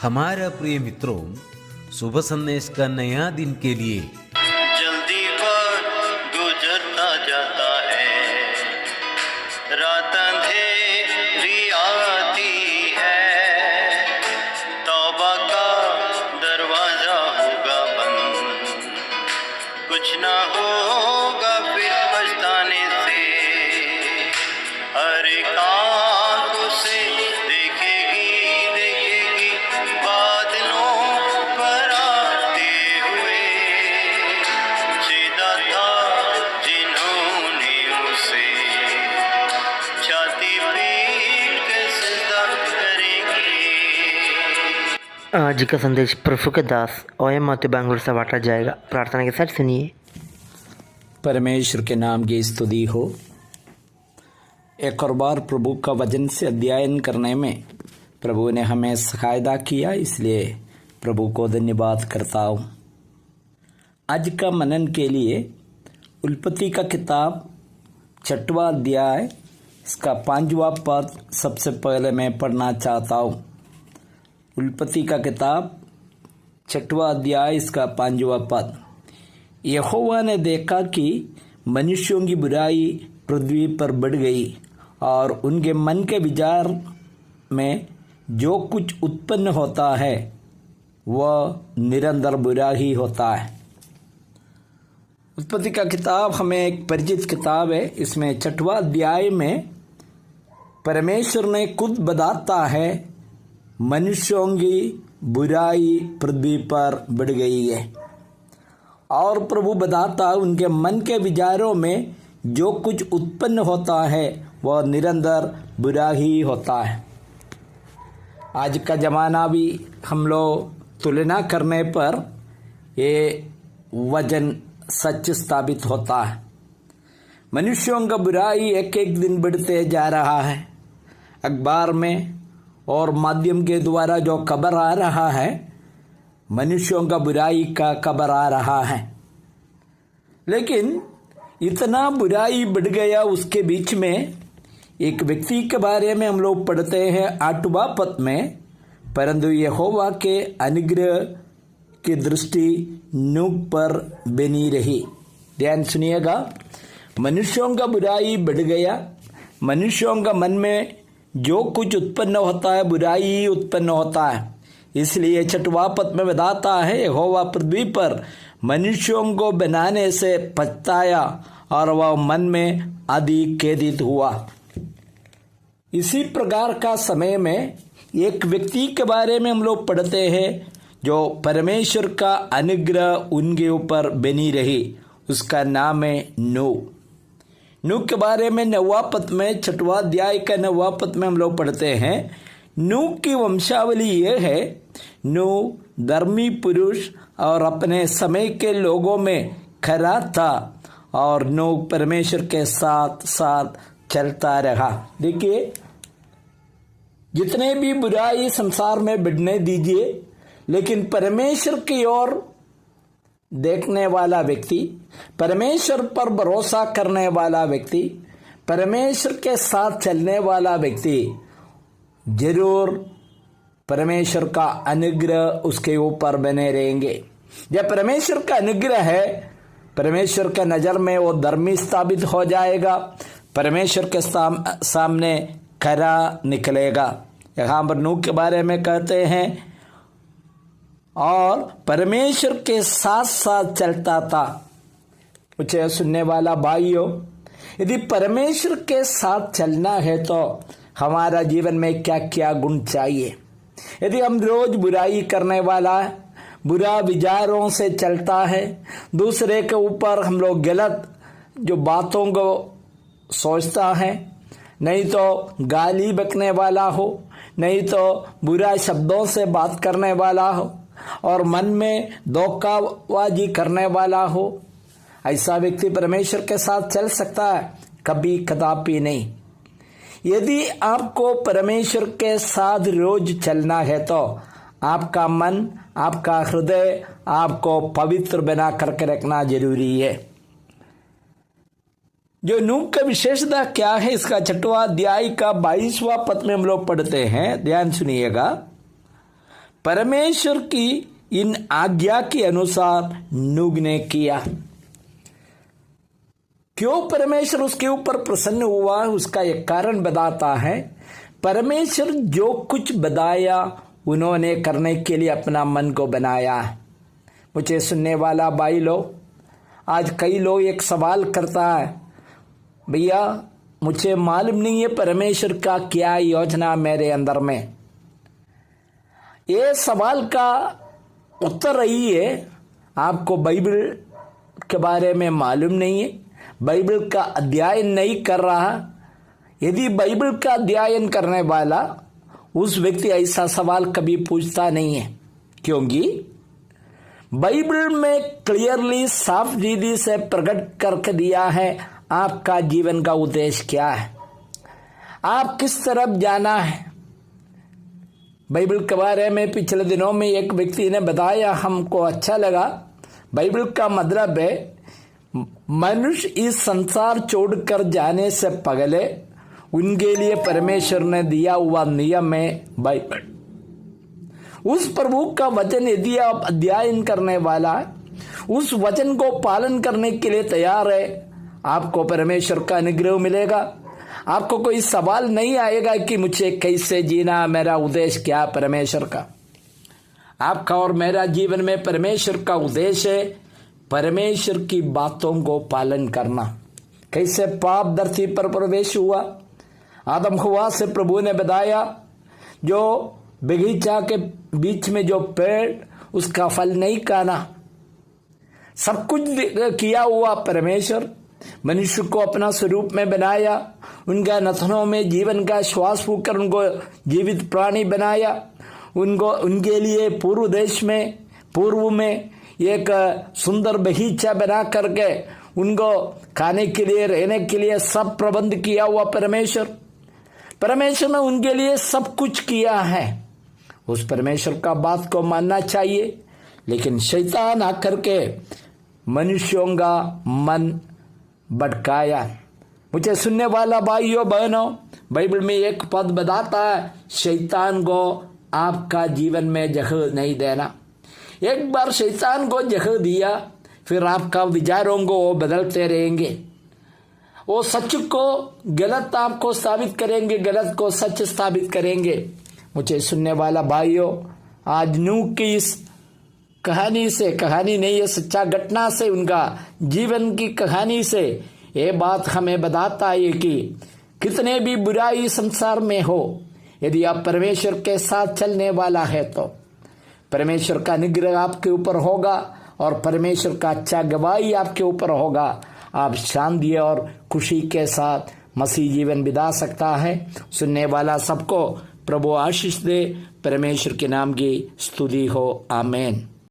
हमारा प्रिय मित्रों, शुभ संदेश का नया दिन के लिए जल्दी वक्त गुजरता जाता है, रात अंधेरी आती है, तौबा का दरवाजा होगा बंद, कुछ ना होगा फिर पछताने से, हर एक आँख उसे देखेगी देखेगी बादलों पर आते हुए, सीधा था जिन्होंने उसे छाती पीट के सजदा करेंगे। आज का संदेश प्रभु के दास ओएम माथुर बैंगलोर से बांटा जाएगा। प्रार्थना के साथ सुनिए। परमेश्वर के नाम की स्तुति हो। एक और बार प्रभु का वचन से अध्ययन करने में प्रभु ने हमें सहायता किया, इसलिए प्रभु को धन्यवाद करता हूँ। आज का मनन के लिए उत्पत्ति का किताब 6वां अध्याय इसका 5वां पद सबसे पहले मैं पढ़ना चाहता हूँ। उत्पत्ति का किताब 6वां अध्याय इसका 5वां पद। यहोवा ने देखा कि मनुष्यों की बुराई पृथ्वी पर बढ़ गई और उनके मन के विचार में जो कुछ उत्पन्न होता है वह निरंतर बुरा ही होता है। उत्पत्ति का किताब हमें एक परिचित किताब है। इसमें 6वां अध्याय में परमेश्वर ने खुद बताता है मनुष्यों की बुराई पृथ्वी पर बढ़ गई है और प्रभु बताता उनके मन के विचारों में जो कुछ उत्पन्न होता है वह निरंतर बुरा ही होता है। आज का ज़माना भी हम लोग तुलना करने पर ये वचन सच स्थापित होता है। मनुष्यों का बुराई एक एक दिन बढ़ते जा रहा है। अखबार में और माध्यम के द्वारा जो खबर आ रहा है, मनुष्यों का बुराई का खबर आ रहा है। लेकिन इतना बुराई बढ़ गया, उसके बीच में एक व्यक्ति के बारे में हम लोग पढ़ते हैं 8वां पद में, परंतु यहोवा के अनुग्रह की दृष्टि नूह पर बनी रही। ध्यान सुनिएगा, मनुष्यों का बुराई बढ़ गया। मनुष्यों का मन में जो कुछ उत्पन्न होता है बुराई ही उत्पन्न होता है। इसलिए 6वां पद में बताता है यहोवा पृथ्वी पर मनुष्यों को बनाने से पछताया और वह मन में अधिक खेदित हुआ। इसी प्रकार का समय में एक व्यक्ति के बारे में हम लोग पढ़ते हैं जो परमेश्वर का अनुग्रह उनके ऊपर बनी रही। उसका नाम है नूह। नूह के बारे में 9वां पद में 6वां अध्याय का 9वां पद में हम लोग पढ़ते हैं। नूह की वंशावली ये है, नूह धर्मी पुरुष और अपने समय के लोगों में खरा था और नूह परमेश्वर के साथ साथ चलता रहा। देखिए, जितने भी बुराई संसार में बढ़ने दीजिए, लेकिन परमेश्वर की ओर देखने वाला व्यक्ति, परमेश्वर पर भरोसा करने वाला व्यक्ति, परमेश्वर के साथ चलने वाला व्यक्ति, जरूर परमेश्वर का अनुग्रह उसके ऊपर बने रहेंगे। जब परमेश्वर का अनुग्रह है, परमेश्वर के नज़र में वो धर्मी स्थापित हो जाएगा, परमेश्वर के सामने खरा निकलेगा। यहाँ पर नूह के बारे में कहते हैं और परमेश्वर के साथ साथ चलता था। मुझे सुनने वाला भाइयों, यदि परमेश्वर के साथ चलना है तो हमारा जीवन में क्या क्या गुण चाहिए। यदि हम रोज बुराई करने वाला है, बुरा विचारों से चलता है, दूसरे के ऊपर हम लोग गलत जो बातों को सोचता है, नहीं तो गाली बकने वाला हो, नहीं तो बुरा शब्दों से बात करने वाला हो और मन में धोखाबाजी करने वाला हो, ऐसा व्यक्ति परमेश्वर के साथ चल सकता है? कभी कदापि नहीं। यदि आपको परमेश्वर के साथ रोज चलना है तो आपका मन, आपका हृदय आपको पवित्र बना करके रखना जरूरी है। जो नूह का विशेषता क्या है, इसका 6वां अध्याय का 22वां पद में हम लोग पढ़ते हैं। ध्यान सुनिएगा। परमेश्वर की इन आज्ञा के अनुसार नूह ने किया। क्यों परमेश्वर उसके ऊपर प्रसन्न हुआ, उसका एक कारण बताता है। परमेश्वर जो कुछ बताया उन्होंने करने के लिए अपना मन को बनाया। मुझे सुनने वाला भाई लोग, आज कई लोग एक सवाल करता है, भैया मुझे मालूम नहीं है परमेश्वर का क्या योजना मेरे अंदर में। ये सवाल का उत्तर रही है, आपको बाइबल के बारे में मालूम नहीं है, बाइबल का अध्ययन नहीं कर रहा। यदि बाइबल का अध्ययन करने वाला उस व्यक्ति ऐसा सवाल कभी पूछता नहीं है, क्योंकि बाइबल में क्लियरली साफ रीति से प्रकट करके दिया है आपका जीवन का उद्देश्य क्या है, आप किस तरफ जाना है। बाइबल के बारे में पिछले दिनों में एक व्यक्ति ने बताया, हमको अच्छा लगा। बाइबल का मतलब है मनुष्य इस संसार छोड़कर जाने से पहले उनके लिए परमेश्वर ने दिया हुआ नियम है बाइबल। उस प्रभु का वचन यदि आप अध्ययन करने वाला है, उस वचन को पालन करने के लिए तैयार है, आपको परमेश्वर का अनुग्रह मिलेगा। आपको कोई सवाल नहीं आएगा कि मुझे कैसे जीना, मेरा उद्देश्य क्या परमेश्वर का। आपका और मेरा जीवन में परमेश्वर का उद्देश्य है परमेश्वर की बातों को पालन करना। कैसे पाप धरती पर प्रवेश हुआ, आदम हवा से प्रभु ने बताया, जो बगीचा के बीच में जो पेड़ उसका फल नहीं खाना। सब कुछ किया हुआ परमेश्वर, मनुष्य को अपना स्वरूप में बनाया, उनका नथनों में जीवन का श्वास फूंककर उनको जीवित प्राणी बनाया, उनको उनके लिए पूर्व में एक सुंदर बगीचा बना करके उनको खाने के लिए, रहने के लिए सब प्रबंध किया हुआ परमेश्वर ने उनके लिए सब कुछ किया है। उस परमेश्वर का बात को मानना चाहिए, लेकिन शैतान आकर के मनुष्यों का मन भटकाया। मुझे सुनने वाला भाइयों बहनों, बाइबल में एक पद बताता है, शैतान को आपका जीवन में जगह नहीं देना। एक बार शैतान को जगह दिया, फिर आपका विचारों को वो बदलते रहेंगे। वो सच को गलत आपको साबित करेंगे, गलत को सच साबित करेंगे। मुझे सुनने वाला भाइयों, आज नूह की इस कहानी से, कहानी नहीं है सच्चा घटना से, उनका जीवन की कहानी से ये बात हमें बताता है कि कितने भी बुराई संसार में हो, यदि आप परमेश्वर के साथ चलने वाला है तो परमेश्वर का निग्रह आपके ऊपर होगा और परमेश्वर का अच्छा गवाही आपके ऊपर होगा। आप शांति और खुशी के साथ मसीह जीवन बिता सकता है। सुनने वाला सबको प्रभु आशीष दे। परमेश्वर के नाम की स्तुति हो। आमीन।